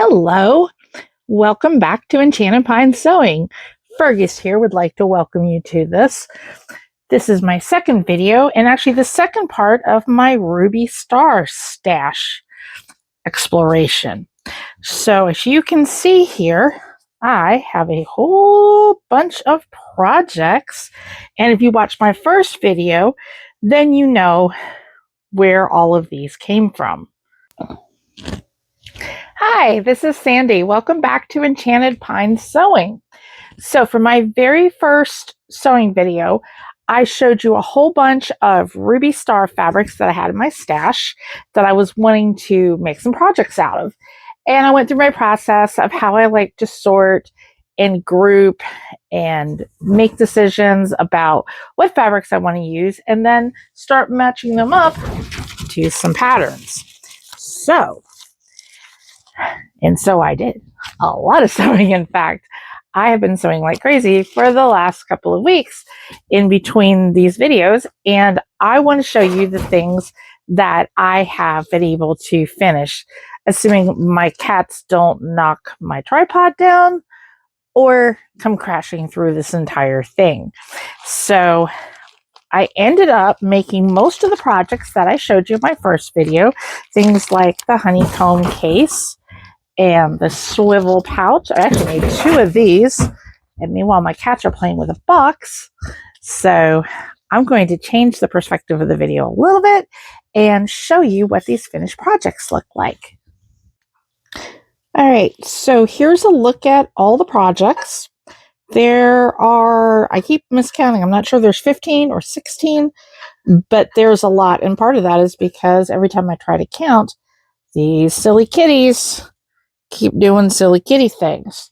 Hello, welcome back to Enchanted Pine Sewing. Fergus here would like to welcome you to this. This is my second video and actually the second part of my Ruby Star stash exploration. So as you can see here, I have a whole bunch of projects, and if you watched my first video, then you know where all of these came from. Hi, this is Sandy. Welcome back to Enchanted Pine Sewing. So for my very first sewing video, I showed you a whole bunch of Ruby Star fabrics that I had in my stash that I was wanting to make some projects out of. And I went through my process of how I like to sort and group and make decisions about what fabrics I want to use and then start matching them up to some patterns. So I did a lot of sewing. In fact, I have been sewing like crazy for the last couple of weeks in between these videos, and I want to show you the things that I have been able to finish, assuming my cats don't knock my tripod down or come crashing through this entire thing. So I ended up making most of the projects that I showed you in my first video, things like the honeycomb case and the swivel pouch. I actually made two of these, and meanwhile my cats are playing with a box. So I'm going to change the perspective of the video a little bit and show you what these finished projects look like. All right, so here's a look at all the projects. There are, I keep miscounting, I'm not sure there's 15 or 16, but there's a lot, and part of that is because every time I try to count, these silly kitties keep doing silly kitty things.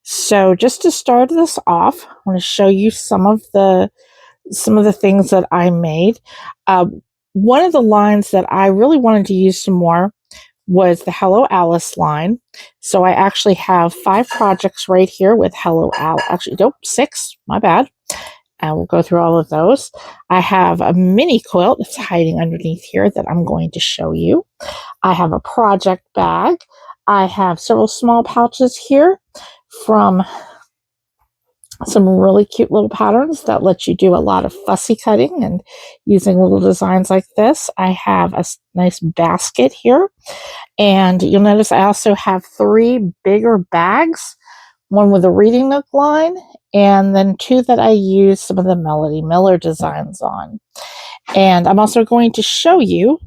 So just to start this off, I want to show you some of the things that I made. One of the lines that I really wanted to use some more was the Hello Alice line. So I actually have 5 projects right here with Hello Alice. Actually, nope, 6, my bad. And we'll go through all of those. I have a mini quilt that's hiding underneath here that I'm going to show you. I have a project bag. I have several small pouches here from some really cute little patterns that let you do a lot of fussy cutting and using little designs like this. I have a nice basket here, and you'll notice I also have 3 bigger bags, one with a reading nook line, and then 2 that I use some of the Melody Miller designs on. And I'm also going to show you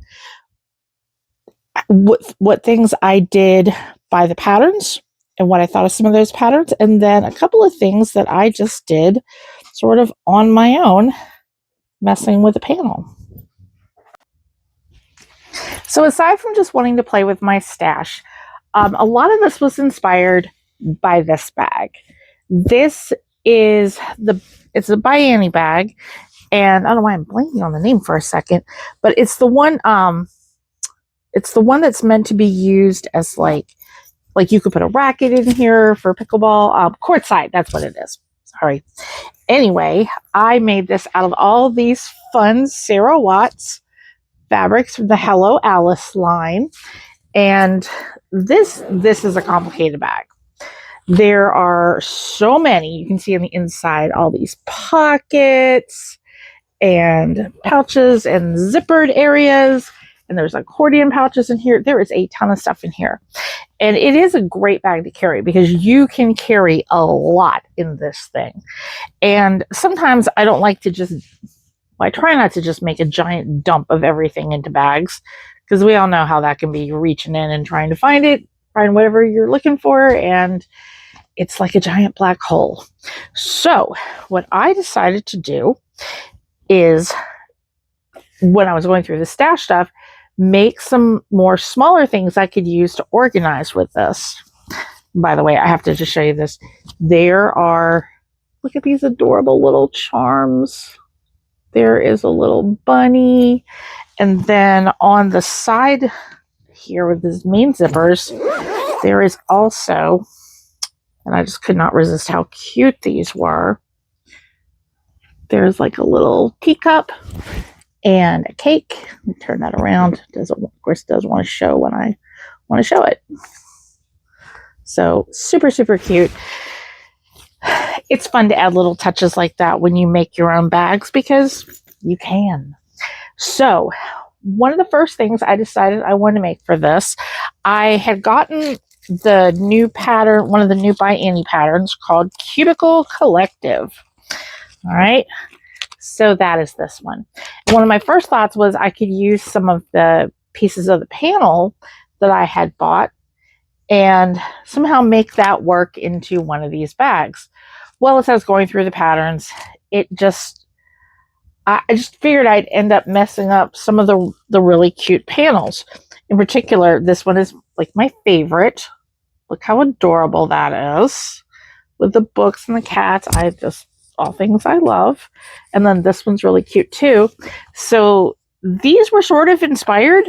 what things I did by the patterns and what I thought of some of those patterns, and then a couple of things that I just did sort of on my own, messing with the panel. So aside from just wanting to play with my stash, a lot of this was inspired by this bag. This is it's a by Annie bag, and I don't know why I'm blanking on the name for a second, but it's the one that's meant to be used as like you could put a racket in here for pickleball, courtside, that's what it is. Sorry. Anyway, I made this out of all these fun Sarah Watts fabrics from the Hello Alice line. And this is a complicated bag. There are so many. You can see on the inside all these pockets and pouches and zippered areas. And there's accordion pouches in here. There is a ton of stuff in here. And it is a great bag to carry because you can carry a lot in this thing. And sometimes I don't like to I try not to just make a giant dump of everything into bags, because we all know how that can be. You're reaching in and trying to find whatever you're looking for, and it's like a giant black hole. So what I decided to do is, when I was going through the stash stuff, make some more smaller things I could use to organize with this. By the way, I have to just show you this. Look at these adorable little charms. There is a little bunny. And then on the side here with these main zippers, there is also, and I just could not resist how cute these were. There's like a little teacup and a cake. Let me turn that around. Of course, does want to show when I want to show it. So super, super cute. It's fun to add little touches like that when you make your own bags because you can. So one of the first things I decided I wanted to make for this, I had gotten the new pattern, one of the new by Annie patterns called Cuticle Collective. All right. So that is this one. And one of my first thoughts was I could use some of the pieces of the panel that I had bought and somehow make that work into one of these bags. Well, as I was going through the patterns, I just figured I'd end up messing up some of the really cute panels. In particular, this one is like my favorite. Look how adorable that is. With the books and the cats, all things I love. And then this one's really cute too. So these were sort of inspired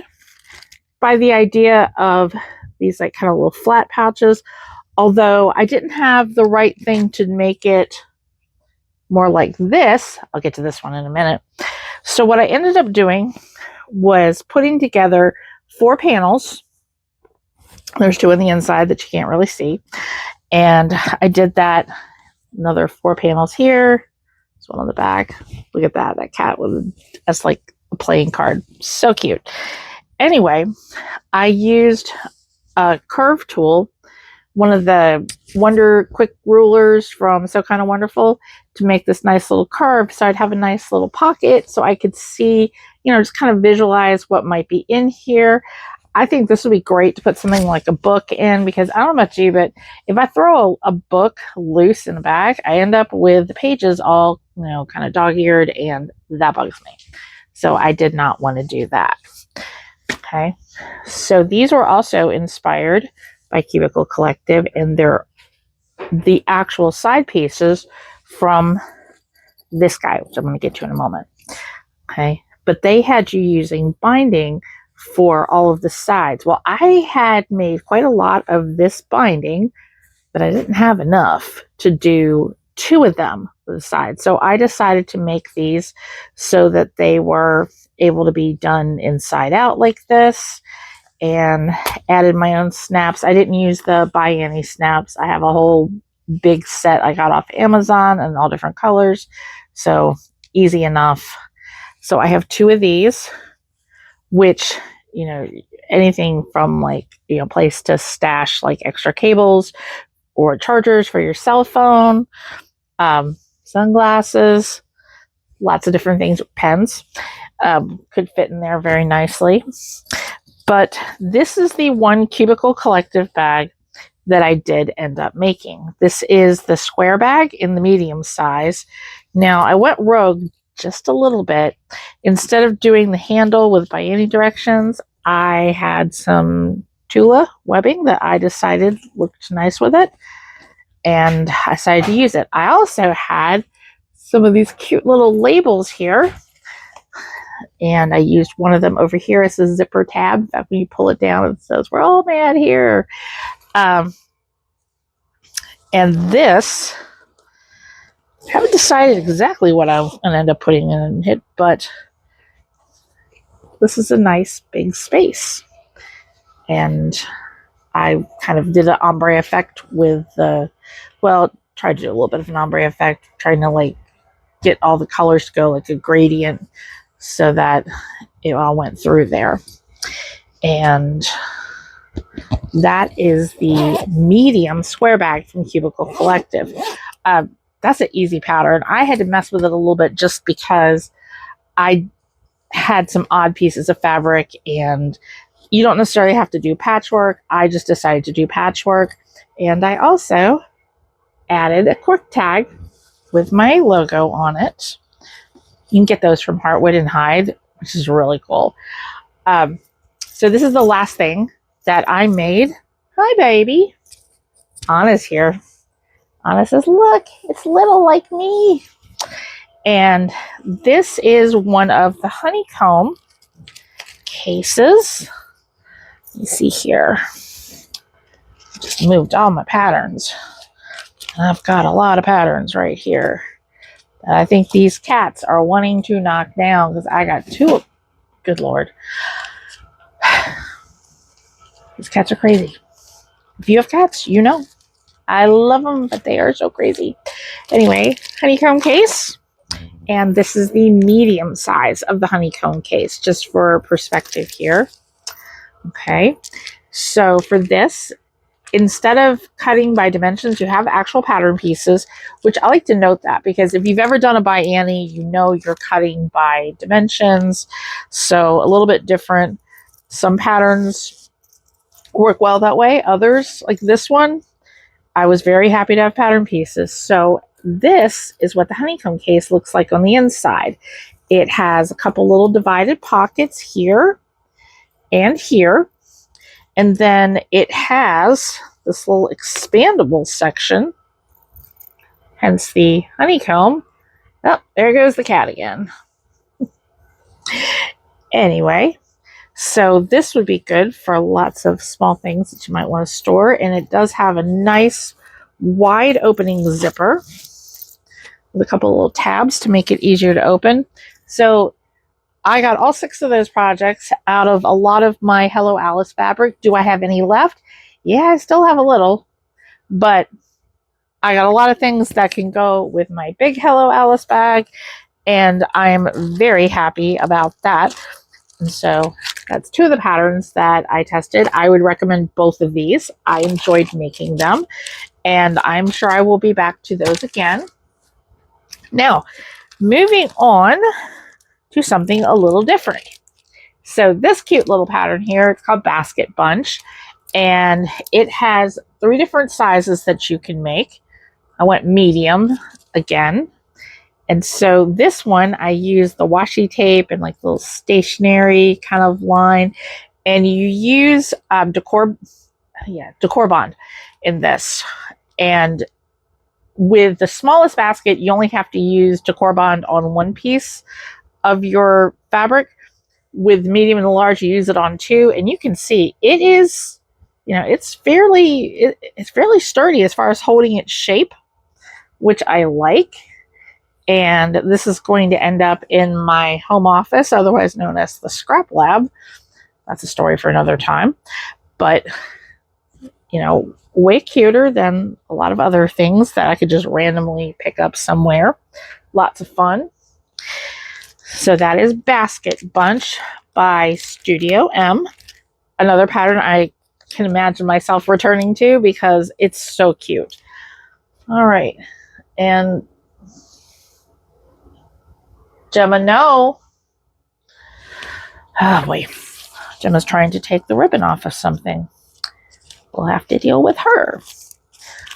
by the idea of these like kind of little flat pouches, although I didn't have the right thing to make it more like this. I'll get to this one in a minute. So what I ended up doing was putting together 4 panels. There's 2 on the inside that you can't really see. And I did that, another 4 panels here. There's one on the back. Look at that. That cat that's like a playing card. So cute. Anyway, I used a curve tool, one of the Wonder Quick rulers from So Kind of Wonderful, to make this nice little curve. So I'd have a nice little pocket so I could see, just kind of visualize what might be in here. I think this would be great to put something like a book in, because I don't know about you, but if I throw a book loose in a bag, I end up with the pages all, kind of dog-eared, and that bugs me. So I did not want to do that. Okay. So these were also inspired by Cuticle Collective, and they're the actual side pieces from this guy, which I'm going to get to in a moment. Okay. But they had you using binding for all of the sides. Well, I had made quite a lot of this binding, but I didn't have enough to do 2 of them for the sides. So I decided to make these so that they were able to be done inside out like this, and added my own snaps. I didn't use the by Annie snaps. I have a whole big set I got off Amazon in all different colors. So easy enough. So I have 2 of these, which, anything from like, place to stash like extra cables or chargers for your cell phone, sunglasses, lots of different things, pens, could fit in there very nicely. But this is the one Cuticle Collective bag that I did end up making. This is the square bag in the medium size. Now, I went rogue just a little bit. Instead of doing the handle with by Annie directions, I had some Tula webbing that I decided looked nice with it, and I decided to use it. I also had some of these cute little labels here, and I used one of them over here as a zipper tab. In fact, when you pull it down, it says, "We're all mad here." And this, I haven't decided exactly what I'm going to end up putting in it, but this is a nice big space. And I kind of did an ombre effect with tried to do a little bit of an ombre effect, trying to like get all the colors to go like a gradient so that it all went through there. And that is the medium square bag from Cuticle Collective. That's an easy pattern. I had to mess with it a little bit just because I had some odd pieces of fabric, and you don't necessarily have to do patchwork. I just decided to do patchwork. And I also added a quick tag with my logo on it. You can get those from Heartwood and Hyde, which is really cool. So this is the last thing that I made. Hi, baby. Anna's here. Anna says, "Look, it's little like me." And this is one of the honeycomb cases. You see here, just moved all my patterns. I've got a lot of patterns right here. I think these cats are wanting to knock down because I got 2. Good Lord. These cats are crazy. If you have cats, you know. I love them, but they are so crazy. Anyway, honeycomb case. And this is the medium size of the honeycomb case, just for perspective here. Okay, so for this, instead of cutting by dimensions, you have actual pattern pieces, which I like to note that because if you've ever done a by Annie, you know you're cutting by dimensions. So a little bit different. Some patterns work well that way. Others, like this one, I was very happy to have pattern pieces. So this is what the honeycomb case looks like on the inside. It has a couple little divided pockets here and here. And then it has this little expandable section, hence the honeycomb. Oh, there goes the cat again. Anyway, so this would be good for lots of small things that you might want to store. And it does have a nice wide opening zipper with a couple little tabs to make it easier to open. So I got all 6 of those projects out of a lot of my Hello Alice fabric. Do I have any left? Yeah, I still have a little, but I got a lot of things that can go with my big Hello Alice bag, and I'm very happy about that. And so that's 2 of the patterns that I tested. I would recommend both of these. I enjoyed making them, and I'm sure I will be back to those again. Now, moving on to something a little different. So this cute little pattern here, it's called Basket Bunch, and it has 3 different sizes that you can make. I went medium again. And so this one, I used the washi tape and like little stationery kind of line, and you use decor bond in this. And with the smallest basket, you only have to use decor bond on 1 piece of your fabric. With medium and large, you use it on 2, and you can see it is, it's fairly sturdy as far as holding its shape, which I like. And this is going to end up in my home office, otherwise known as the scrap lab. That's a story for another time. But, way cuter than a lot of other things that I could just randomly pick up somewhere. Lots of fun. So that is Basket Bunch by Studio M. Another pattern I can imagine myself returning to because it's so cute. All right. And Gemma, no. Oh, wait. Gemma's trying to take the ribbon off of something. We'll have to deal with her.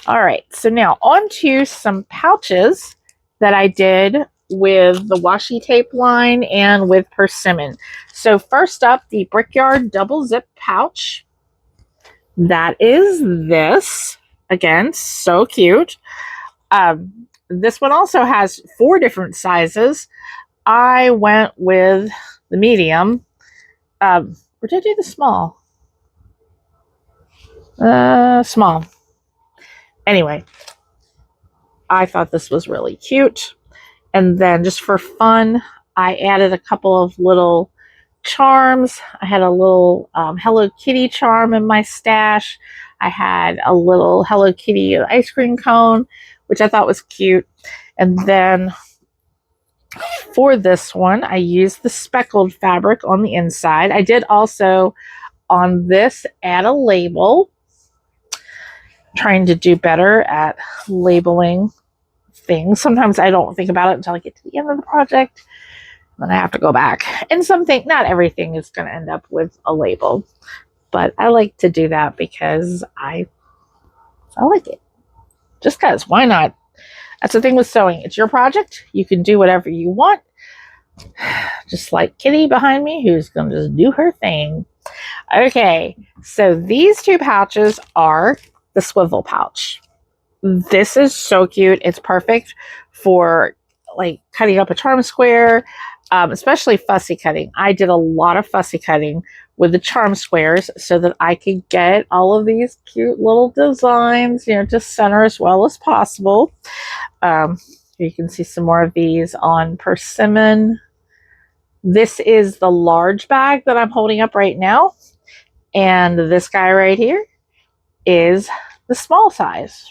All right. So now on to some pouches that I did with the washi tape line and with persimmon. So first up, the Brickyard double zip pouch. That is this. Again, so cute. This one also has 4 different sizes. I went with the medium. Or did I do the small? Small. Anyway, I thought this was really cute. And then just for fun, I added a couple of little charms. I had a little Hello Kitty charm in my stash. I had a little Hello Kitty ice cream cone, which I thought was cute. And then for this one, I used the speckled fabric on the inside. I did also on this add a label. Trying to do better at labeling things. Sometimes I don't think about it until I get to the end of the project. Then I have to go back. And not everything is going to end up with a label. But I like to do that because I like it. Just because. Why not? That's the thing with sewing. It's your project. You can do whatever you want. Just like Kitty behind me, who's going to just do her thing. Okay. So these 2 pouches are the swivel pouch. This is so cute. It's perfect for like cutting up a charm square, especially fussy cutting. I did a lot of fussy cutting with the charm squares so that I could get all of these cute little designs, to center as well as possible. You can see some more of these on persimmon. This is the large bag that I'm holding up right now. And this guy right here is the small size.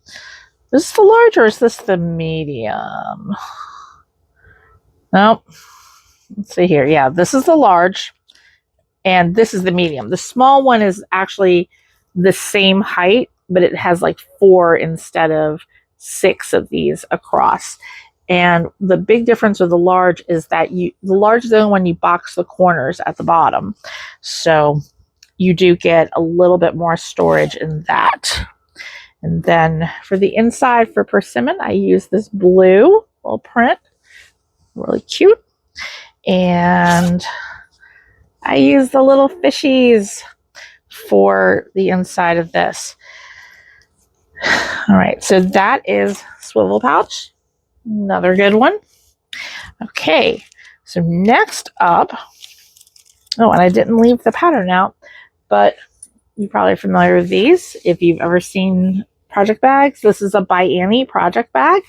Is this the large or is this the medium? Nope. Let's see here. Yeah, this is the large and this is the medium. The small one is actually the same height, but it has like 4 instead of 6 of these across. And the big difference with the large is that the large is the only one you box the corners at the bottom. So you do get a little bit more storage in that. And then for the inside for persimmon, I use this blue little print. Really cute. And I use the little fishies for the inside of this. All right, so that is swivel pouch. Another good one. Okay, so next up, oh, and I didn't leave the pattern out, but you're probably familiar with these. If you've ever seen project bags, this is a By Annie project bag.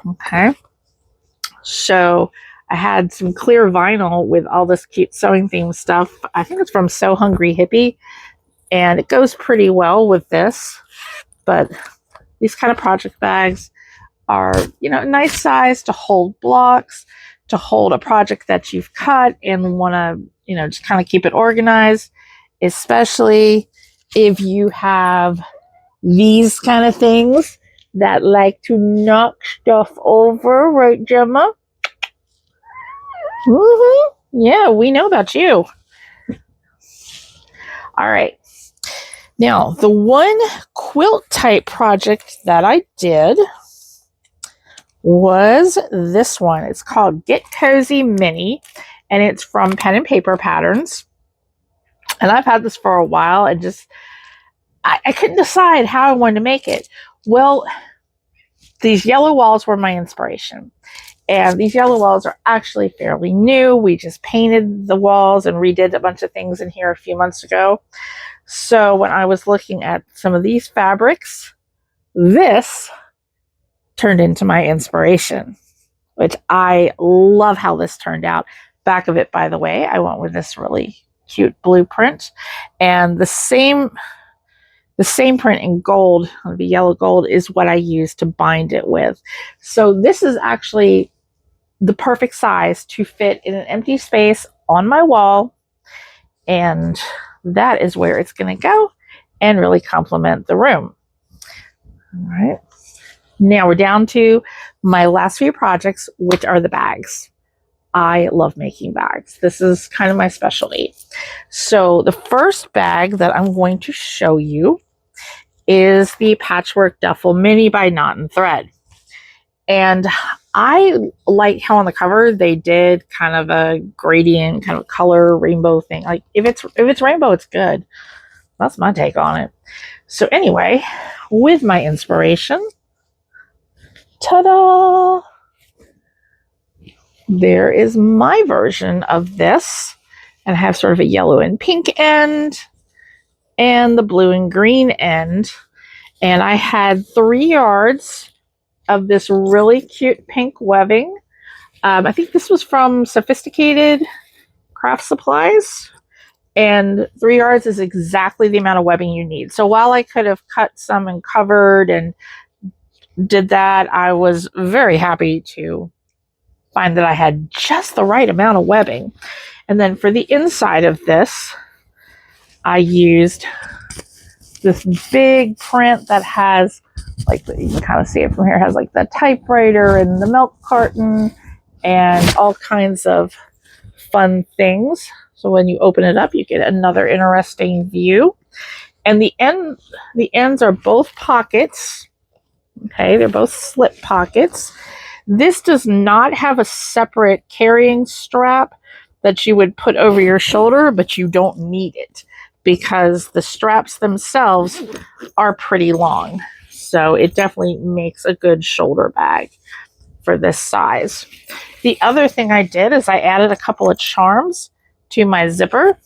Okay, so I had some clear vinyl with all this cute sewing theme stuff. I think it's from So Hungry Hippie, and it goes pretty well with this. But these kind of project bags are, you know, a nice size to hold blocks, to hold a project that you've cut and want to, you know, just kind of keep it organized, especially if you have these kind of things that like to knock stuff over, right, Gemma? Yeah, we know about you. All right. Now, the one quilt type project that I did was this one. It's called Get Cozy Mini, and it's from Pen and Paper Patterns. And I've had this for a while and just, I couldn't decide how I wanted to make it. Well, these yellow walls were my inspiration. And these yellow walls are actually fairly new. We just painted the walls and redid a bunch of things in here a few months ago. So when I was looking at some of these fabrics, this turned into my inspiration, which I love how this turned out. Back of it, by the way, I went with this really cute blueprint, and the same print in gold, the yellow gold, is what I use to bind it with. So this is actually the perfect size to fit in an empty space on my wall, and that is where it's going to go and really complement the room. All right. Now we're down to my last few projects, which are the bags. I love making bags. This is kind of my specialty. So the first bag that I'm going to show you is the Patchwork Duffel Mini by Knot and Thread. And I like how on the cover they did kind of a gradient, kind of color rainbow thing. Like if it's rainbow, it's good. That's my take on it. So anyway, with my inspiration, ta-da! There is my version of this. And I have sort of a yellow and pink end and the blue and green end. And I had 3 yards of this really cute pink webbing. I think this was from Sophisticated Craft Supplies. And 3 yards is exactly the amount of webbing you need. So while I could have cut some and covered and did that, I was very happy to find that I had just the right amount of webbing. And then for the inside of this, I used this big print that has, like, you can kind of see it from here, it has like the typewriter and the milk carton and all kinds of fun things. So when you open it up, you get another interesting view. And the ends are both pockets. Okay, they're both slip pockets. This does not have a separate carrying strap that you would put over your shoulder, but you don't need it because the straps themselves are pretty long. So it definitely makes a good shoulder bag for this size. The other thing I did is I added a couple of charms to my zipper.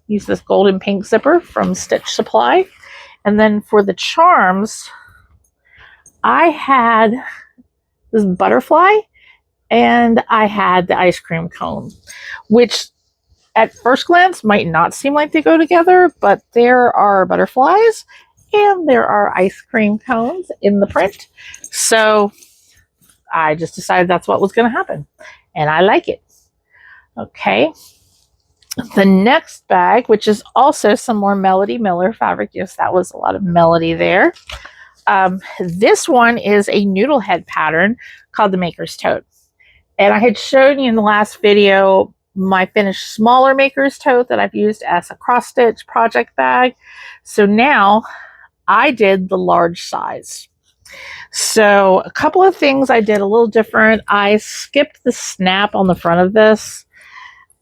Use this golden pink zipper from Stitch Supply. And then for the charms, I had this butterfly and I had the ice cream cone, which at first glance might not seem like they go together, but there are butterflies and there are ice cream cones in the print. So I just decided that's what was going to happen. And I like it. Okay. The next bag, which is also some more Melody Miller fabric. Yes, that was a lot of melody there. This one is a noodle head pattern called the Maker's Tote. And I had shown you in the last video my finished smaller Maker's Tote that I've used as a cross stitch project bag. So now I did the large size. So a couple of things I did a little different. I skipped the snap on the front of this.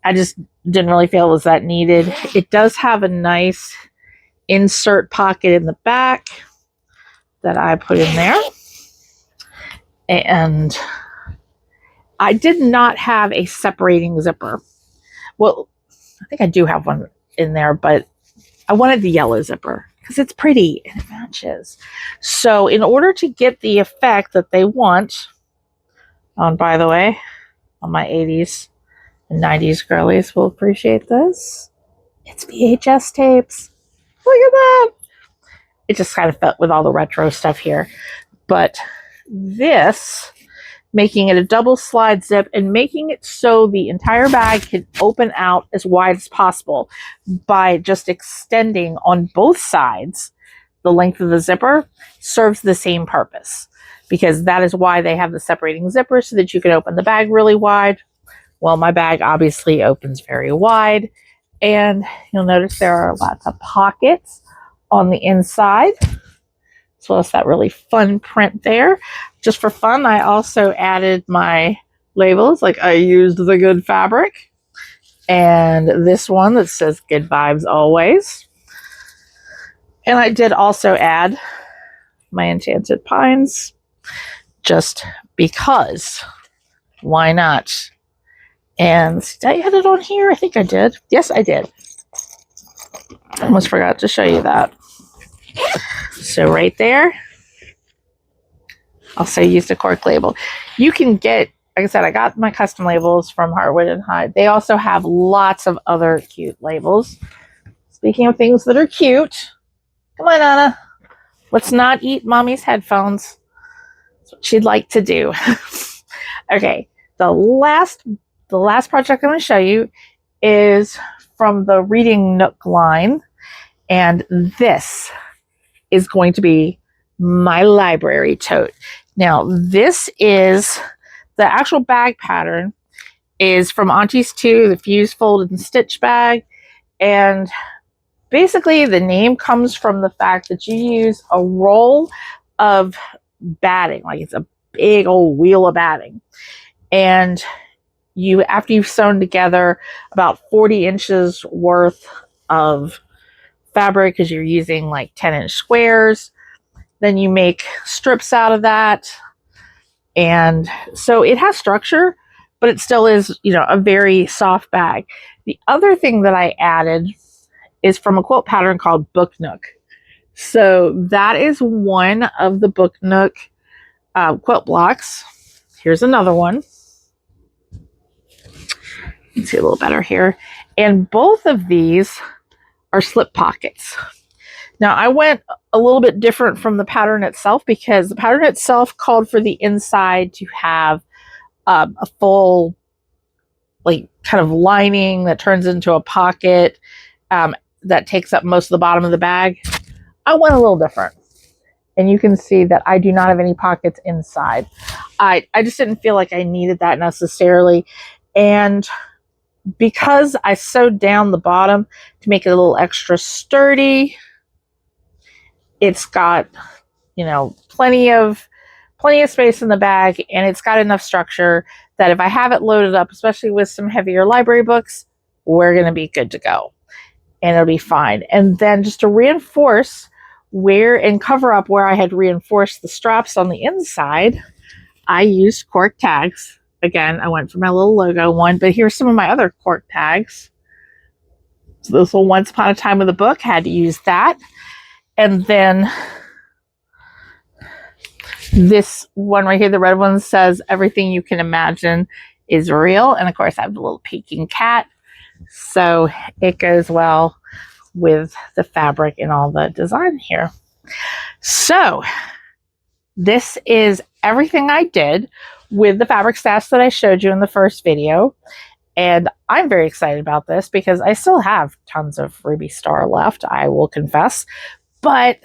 I just didn't really feel it was that needed. It does have a nice insert pocket in the back that I put in there. And I did not have a separating zipper. Well, I think I do have one in there, but I wanted the yellow zipper because it's pretty and it matches. So in order to get the effect that they want, by the way, on my 80s and 90s girlies will appreciate this. It's VHS tapes. Look at that. It just kind of felt with all the retro stuff here. But this, making it a double slide zip and making it so the entire bag can open out as wide as possible by just extending on both sides the length of the zipper serves the same purpose, because that is why they have the separating zipper, so that you can open the bag really wide. Well, my bag obviously opens very wide, and you'll notice there are lots of pockets on the inside, as well as that really fun print there. Just for fun, I also added my labels, like I used the good fabric, and this one that says good vibes always. And I did also add my Enchanted Pines, just because. Why not? And did I add it on here? I think I did. Yes, I did. I almost forgot to show you that. So right there, also used a cork label. You can get, like I said, I got my custom labels from Heartwood and Hyde. They also have lots of other cute labels. Speaking of things that are cute, come on, Anna. Let's not eat mommy's headphones. That's what she'd like to do. Okay, the last project I'm going to show you is from the Reading Nook line, and this is going to be my library tote. Now, this is the actual bag pattern is from Auntie's 2, the Fuse Folded and Stitch bag, and basically the name comes from the fact that you use a roll of batting, like it's a big old wheel of batting, and you, after you've sewn together about 40 inches worth of fabric, because you're using like 10-inch squares, then you make strips out of that. And so it has structure, but it still is, you know, a very soft bag. The other thing that I added is from a quilt pattern called Book Nook. So that is one of the Book Nook quilt blocks. Here's another one. You can see a little better here. And both of these are slip pockets. Now, I went a little bit different from the pattern itself, because the pattern itself called for the inside to have a full, like, kind of lining that turns into a pocket that takes up most of the bottom of the bag. I went a little different. And you can see that I do not have any pockets inside. I just didn't feel like I needed that necessarily. And because I sewed down the bottom to make it a little extra sturdy, it's got, you know, plenty of space in the bag, and it's got enough structure that if I have it loaded up, especially with some heavier library books, we're going to be good to go, and it'll be fine. And then just to reinforce where and cover up where I had reinforced the straps on the inside, I used cork tags. Again, I went for my little logo one, but here's some of my other cork tags. So this little Once Upon a Time with a Book, had to use that. And then this one right here, the red one, says everything you can imagine is real. And of course, I have the little peeking cat. So it goes well with the fabric and all the design here. So this is everything I did with the fabric stash that I showed you in the first video. And I'm very excited about this because I still have tons of Ruby Star left, I will confess. But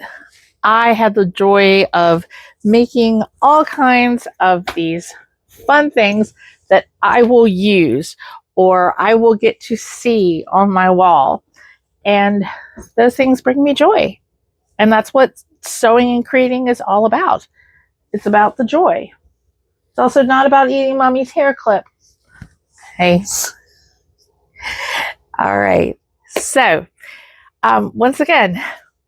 I had the joy of making all kinds of these fun things that I will use or I will get to see on my wall. And those things bring me joy. And that's what sewing and creating is all about. It's about the joy. It's also not about eating mommy's hair clip. Hey. All right. So, once again,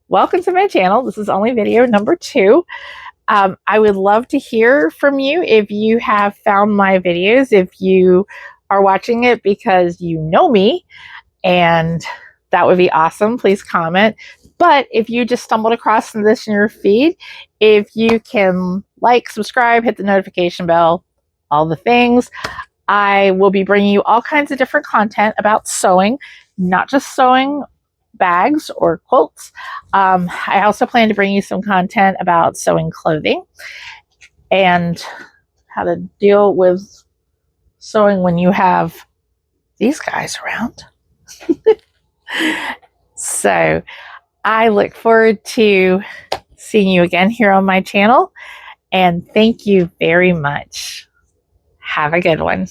welcome to my channel. This is only video number 2. I would love to hear from you if you have found my videos, if you are watching it because you know me, and that would be awesome. Please comment. But if you just stumbled across this in your feed, if you can like, subscribe, hit the notification bell, all the things. I will be bringing you all kinds of different content about sewing, not just sewing bags or quilts. I also plan to bring you some content about sewing clothing and how to deal with sewing when you have these guys around. So I look forward to seeing you again here on my channel, and thank you very much. Have a good one.